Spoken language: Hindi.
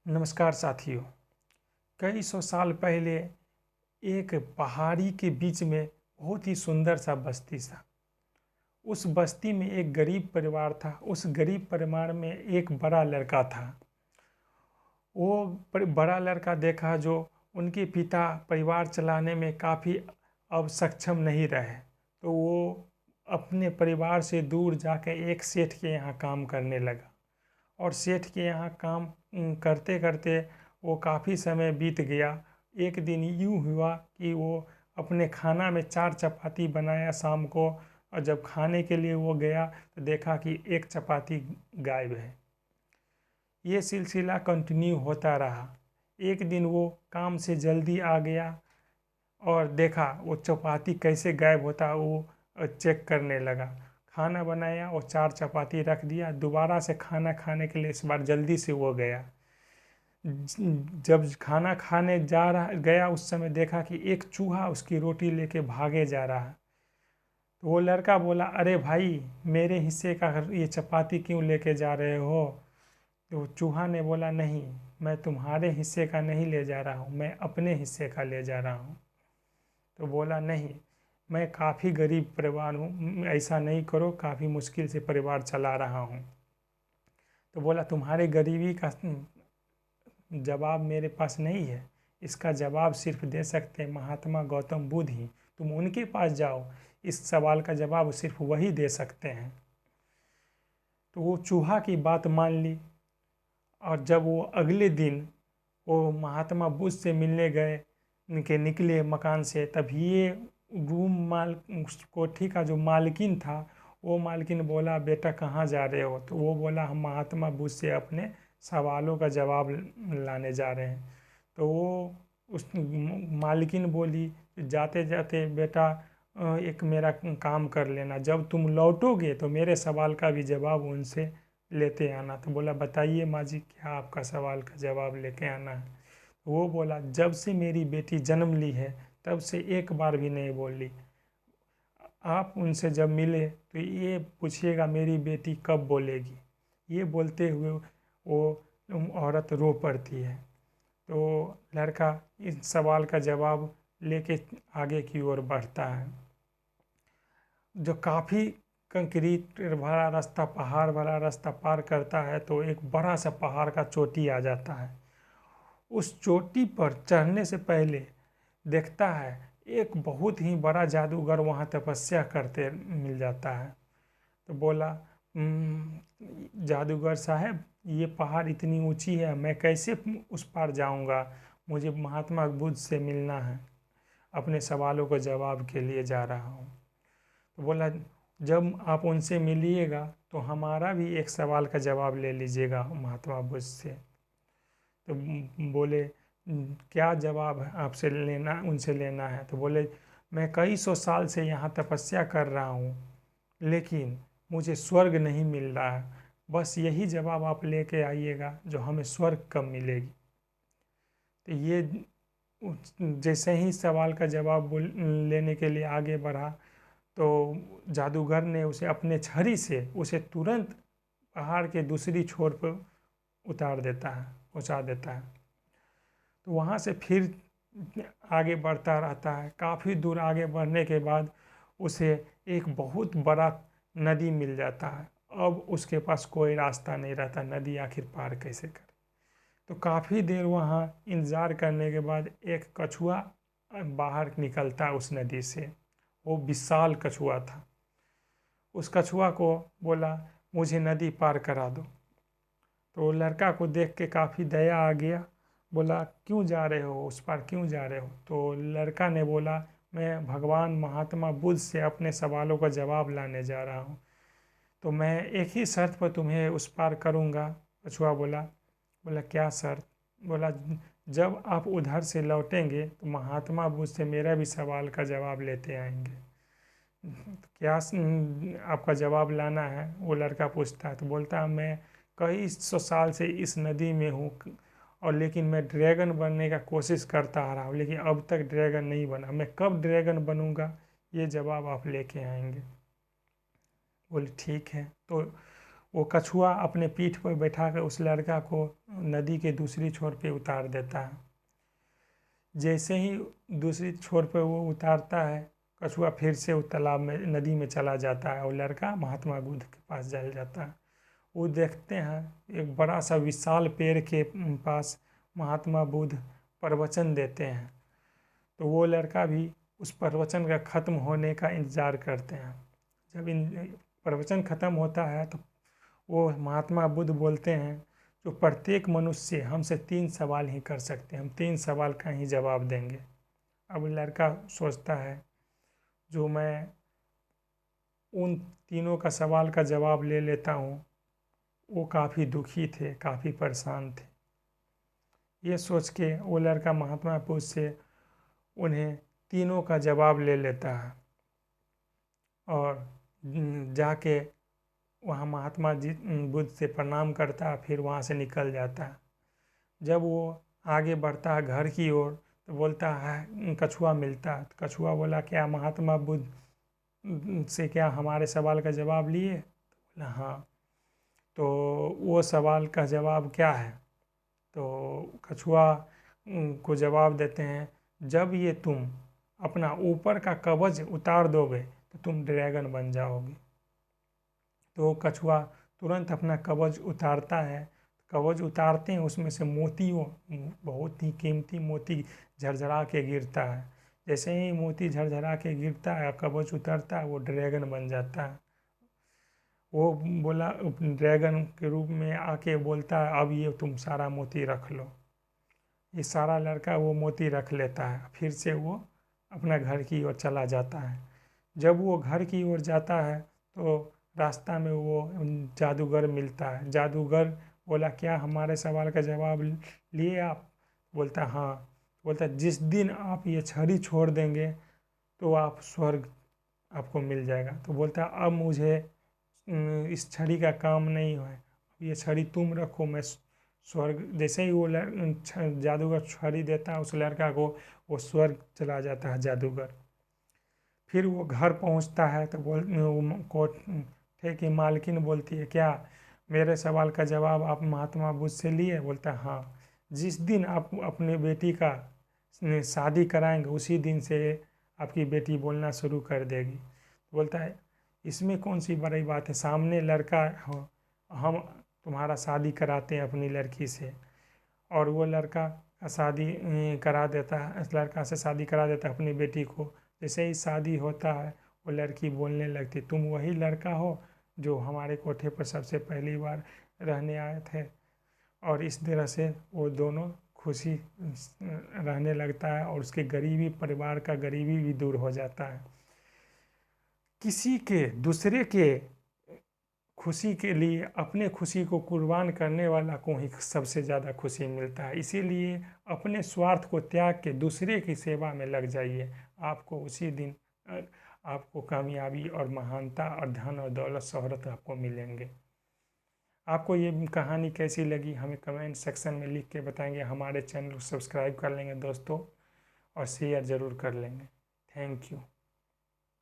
नमस्कार साथियों। कई सौ साल पहले एक पहाड़ी के बीच में बहुत ही सुंदर सा बस्ती था। उस बस्ती में एक गरीब परिवार था। उस गरीब परिवार में एक बड़ा लड़का था। वो बड़ा लड़का देखा जो उनके पिता परिवार चलाने में काफ़ी अब सक्षम नहीं रहे, तो वो अपने परिवार से दूर जाकर एक सेठ के यहाँ काम करने लगा। और सेठ के यहाँ काम करते करते वो काफ़ी समय बीत गया। एक दिन यूँ हुआ कि वो अपने खाना में 4 चपाती बनाया शाम को, और जब खाने के लिए वो गया तो देखा कि एक चपाती गायब है। ये सिलसिला कंटिन्यू होता रहा। एक दिन वो काम से जल्दी आ गया और देखा वो चपाती कैसे गायब होता, वो चेक करने लगा। खाना बनाया और 4 चपाती रख दिया। दोबारा से खाना खाने के लिए इस बार जल्दी से वो गया। जब खाना खाने जा रहा गया उस समय देखा कि एक चूहा उसकी रोटी लेके भागे जा रहा है। तो वो लड़का बोला, अरे भाई, मेरे हिस्से का ये चपाती क्यों लेके जा रहे हो? तो चूहा ने बोला, नहीं, मैं तुम्हारे हिस्से का नहीं ले जा रहा हूँ, मैं अपने हिस्से का ले जा रहा हूँ। तो बोला, नहीं, मैं काफ़ी गरीब परिवार हूँ, ऐसा नहीं करो, काफ़ी मुश्किल से परिवार चला रहा हूँ। तो बोला, तुम्हारे गरीबी का जवाब मेरे पास नहीं है। इसका जवाब सिर्फ दे सकते हैं महात्मा गौतम बुद्ध ही। तुम उनके पास जाओ, इस सवाल का जवाब सिर्फ वही दे सकते हैं। तो वो चूहा की बात मान ली। और जब वो अगले दिन वो महात्मा बुद्ध से मिलने गए, निकले मकान से, तभी ये उस कोठी का जो मालकिन था, वो मालकिन बोला, बेटा कहाँ जा रहे हो? तो वो बोला, हम महात्मा बुद्ध से अपने सवालों का जवाब लाने जा रहे हैं। तो वो उस मालकिन बोली, जाते जाते बेटा एक मेरा काम कर लेना, जब तुम लौटोगे तो मेरे सवाल का भी जवाब उनसे लेते आना। तो बोला, बताइए माँ जी, क्या आपका सवाल का जवाब लेके आना है? वो बोला, जब से मेरी बेटी जन्म ली है तब से एक बार भी नहीं बोली। आप उनसे जब मिले तो ये पूछिएगा मेरी बेटी कब बोलेगी। ये बोलते हुए वो औरत रो पड़ती है। तो लड़का इस सवाल का जवाब लेके आगे की ओर बढ़ता है। जो काफ़ी कंक्रीट भरा रास्ता, पहाड़ भरा रास्ता पार करता है तो एक बड़ा सा पहाड़ का चोटी आ जाता है। उस चोटी पर चढ़ने से पहले देखता है एक बहुत ही बड़ा जादूगर वहाँ तपस्या करते मिल जाता है। तो बोला, जादूगर साहब, ये पहाड़ इतनी ऊंची है, मैं कैसे उस पार जाऊंगा? मुझे महात्मा बुद्ध से मिलना है, अपने सवालों को जवाब के लिए जा रहा हूँ। तो बोला, जब आप उनसे मिलिएगा तो हमारा भी एक सवाल का जवाब ले लीजिएगा महात्मा बुद्ध से। तो बोले, क्या जवाब है आपसे लेना, उनसे लेना है? तो बोले, मैं कई सौ साल से यहाँ तपस्या कर रहा हूँ, लेकिन मुझे स्वर्ग नहीं मिल रहा है। बस यही जवाब आप लेके आइएगा जो हमें स्वर्ग कब मिलेगी। तो ये जैसे ही सवाल का जवाब लेने के लिए आगे बढ़ा तो जादूगर ने उसे अपने छड़ी से उसे तुरंत पहाड़ के दूसरी छोर पर उतार देता है, पहुंचा देता है। तो वहाँ से फिर आगे बढ़ता रहता है। काफ़ी दूर आगे बढ़ने के बाद उसे एक बहुत बड़ा नदी मिल जाता है। अब उसके पास कोई रास्ता नहीं रहता, नदी आखिर पार कैसे करे। तो काफ़ी देर वहाँ इंतज़ार करने के बाद एक कछुआ बाहर निकलता है उस नदी से। वो विशाल कछुआ था। उस कछुआ को बोला, मुझे नदी पार करा दो। तो लड़का को देख के काफ़ी दया आ गया। बोला, क्यों जा रहे हो उस पार, क्यों जा रहे हो? तो लड़का ने बोला, मैं भगवान महात्मा बुद्ध से अपने सवालों का जवाब लाने जा रहा हूँ, तो मैं एक ही शर्त पर तुम्हें उस पार करूँगा। कछुआ बोला। बोला, क्या शर्त? बोला, जब आप उधर से लौटेंगे तो महात्मा बुद्ध से मेरा भी सवाल का जवाब लेते आएंगे। क्या आपका जवाब लाना है? वो लड़का पूछता है। तो बोलता है, मैं कई सौ साल से इस नदी में हूँ, और लेकिन मैं ड्रैगन बनने का कोशिश करता आ रहा हूँ, लेकिन अब तक ड्रैगन नहीं बना। मैं कब ड्रैगन बनूंगा, ये जवाब आप लेके आएंगे। बोले, ठीक है। तो वो कछुआ अपने पीठ पर बैठा कर उस लड़का को नदी के दूसरी छोर पे उतार देता है। जैसे ही दूसरी छोर पे वो उतारता है, कछुआ फिर से उस तालाब में, नदी में चला जाता है और लड़का महात्मा बुद्ध के पास जल जाता है। वो देखते हैं एक बड़ा सा विशाल पेड़ के पास महात्मा बुद्ध प्रवचन देते हैं। तो वो लड़का भी उस प्रवचन का ख़त्म होने का इंतज़ार करते हैं। जब प्रवचन ख़त्म होता है तो वो महात्मा बुद्ध बोलते हैं, जो प्रत्येक मनुष्य हमसे 3 सवाल ही कर सकते हैं, हम 3 सवाल का ही जवाब देंगे। अब लड़का सोचता है, जो मैं उन तीनों का सवाल का जवाब ले लेता हूँ, वो काफ़ी दुखी थे, काफ़ी परेशान थे। ये सोच के वो लड़का महात्मा बुद्ध से उन्हें तीनों का जवाब ले लेता है और जाके वहाँ महात्मा जी बुद्ध से प्रणाम करता है, फिर वहाँ से निकल जाता है। जब वो आगे बढ़ता है घर की ओर तो बोलता है, कछुआ मिलता है। तो कछुआ बोला, क्या महात्मा बुद्ध से क्या हमारे सवाल का जवाब लिए? तो बोला हाँ। तो वो सवाल का जवाब क्या है? तो कछुआ को जवाब देते हैं, जब ये तुम अपना ऊपर का कवच उतार दोगे तो तुम ड्रैगन बन जाओगे। तो कछुआ तुरंत अपना कवच उतारता है। कवच उतारते हैं, उसमें से मोती, वो बहुत ही कीमती मोती झरझरा के गिरता है। जैसे ही मोती झरझरा के गिरता है, कवच उतरता है, वो ड्रैगन बन जाता है। वो बोला, ड्रैगन के रूप में आके बोलता है, अब ये तुम सारा मोती रख लो। ये सारा लड़का वो मोती रख लेता है। फिर से वो अपना घर की ओर चला जाता है। जब वो घर की ओर जाता है तो रास्ता में वो जादूगर मिलता है। जादूगर बोला, क्या हमारे सवाल का जवाब लिए आप? बोलता हाँ। बोलता, जिस दिन आप ये छड़ी छोड़ देंगे तो आप स्वर्ग आपको मिल जाएगा। तो बोलता, अब मुझे इस छड़ी का काम नहीं है, ये छड़ी तुम रखो, मैं स्वर्ग। जैसे ही वो जादूगर छड़ी देता है उस लड़का को, वो स्वर्ग चला जाता है जादूगर। फिर वो घर पहुंचता है तो कोठे की मालकिन बोलती है, क्या मेरे सवाल का जवाब आप महात्मा बुद्ध से लिए? बोलता है हाँ। जिस दिन आप अपने बेटी का शादी कराएंगे उसी दिन से आपकी बेटी बोलना शुरू कर देगी। बोलता है, इसमें कौन सी बड़ी बात है, सामने लड़का हो, हम तुम्हारा शादी कराते हैं अपनी लड़की से। और वो लड़का शादी करा देता है, लड़का से शादी करा देता है अपनी बेटी को। जैसे ही शादी होता है वो लड़की बोलने लगती, तुम वही लड़का हो जो हमारे कोठे पर सबसे पहली बार रहने आए थे। और इस तरह से वो दोनों खुशी रहने लगता है और उसके गरीबी, परिवार का गरीबी भी दूर हो जाता है। किसी के दूसरे के खुशी के लिए अपने खुशी को कुर्बान करने वाला को ही सबसे ज़्यादा खुशी मिलता है। इसीलिए अपने स्वार्थ को त्याग के दूसरे की सेवा में लग जाइए, आपको उसी दिन आपको कामयाबी और महानता और धन और दौलत, शोहरत आपको मिलेंगे। आपको ये कहानी कैसी लगी हमें कमेंट सेक्शन में लिख के बताएंगे। हमारे चैनल को सब्सक्राइब कर लेंगे दोस्तों और शेयर ज़रूर कर लेंगे। Thank you.